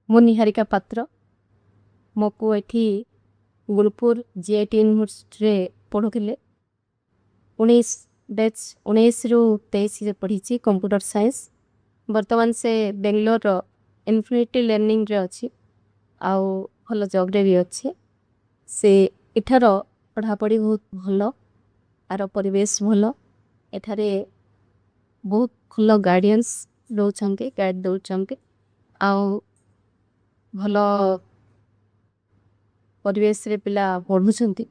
ମୁଁ ନିହାରିକା ପାତ୍ର ମୋ ପୁଅ ଏଠି ଗୁରୁପୁର GIT ୟୁନିଭର୍ସିଟିରେ ପଢ଼ୁଥିଲେ 19 ରୁ 23 ପଢ଼ିଛି कंप्यूटर साइंस ବର୍ତ୍ତମାନ ସେ ବେଙ୍ଗଲୋର ଇନଫିନିଟି ଲର୍ଣ୍ଣିଂରେ ଅଛି ଆଉ ଭଲ ଜବ୍ରେ ବି ଅଛି ସେ ଏଠାର ପଢ଼ାପଢ଼ି ବହୁତ ଭଲ ଆର ପରିବେଶ ଭଲ ଏଠାରେ ବହୁତ ଭଲ ଗାଇଡେନ୍ସ ଦେଉଛନ୍ତି ଗାଇଡ଼ ଦେଉଛନ୍ତି ଆଉ ଭଲ ପରିବେଶରେ ପିଲା ପଢ଼ୁଛନ୍ତି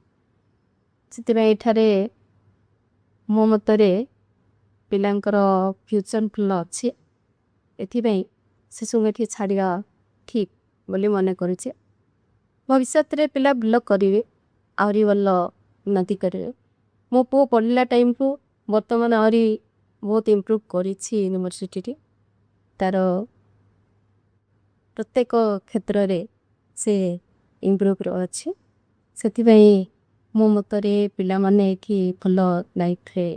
ସେଥିପାଇଁ ଏଠାରେ ମୋ ମତରେ ପିଲାଙ୍କର ଫ୍ୟୁଚର ଭଲ ଅଛି ଏଥିପାଇଁ ଶିଶୁଙ୍କୁ ଏଠି ଛାଡ଼ିବା ଠିକ୍ ବୋଲି ମନେ କରୁଛେ ଭବିଷ୍ୟତରେ ପିଲା ଭଲ କରିବେ ଆହୁରି ଭଲ ଉନ୍ନତି କରିବେ ମୋ ପୁଅ ପଢ଼ିଲା ଟାଇମ୍କୁ ବର୍ତ୍ତମାନ ଆହୁରି ବହୁତ ଇମ୍ପ୍ରୁଭ୍ କରିଛି ୟୁନିଭର୍ସିଟିରେ ତାର ପ୍ରତ୍ୟେକ କ୍ଷେତ୍ରରେ ସେ ଇମ୍ପ୍ରୁଭ୍ ଅଛି ସେଥିପାଇଁ ମୋ ମତରେ ପିଲାମାନେ ଏଠି ଭଲ ଲାଇଫ୍ରେ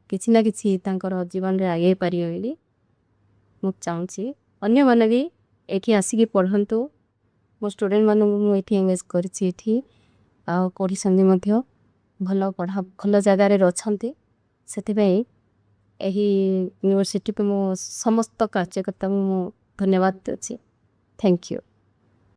କିଛି ନା କିଛି ତାଙ୍କର ଜୀବନରେ ଆଗେଇ ପାରିବେ ବୋଲି ମୁଁ ଚାହୁଁଛି ଅନ୍ୟମାନେ ବି ଏଠି ଆସିକି ପଢ଼ନ୍ତୁ ମୋ ଷ୍ଟୁଡେଣ୍ଟମାନଙ୍କୁ ମୁଁ ଏଠି ଏଙ୍ଗେଜ୍ କରିଛି ଏଠି ଆଉ ପଢ଼ିଛନ୍ତି ମଧ୍ୟ ଭଲ ଜାଗାରେ ଅଛନ୍ତି ସେଥିପାଇଁ ଏହି ୟୁନିଭର୍ସିଟିକୁ ମୁଁ ସମସ୍ତ କାର୍ଯ୍ୟକର୍ତ୍ତାଙ୍କୁ ମୁଁ ଧନ୍ୟବାଦ ଦେଉଛି ଥ୍ୟାଙ୍କ ୟୁ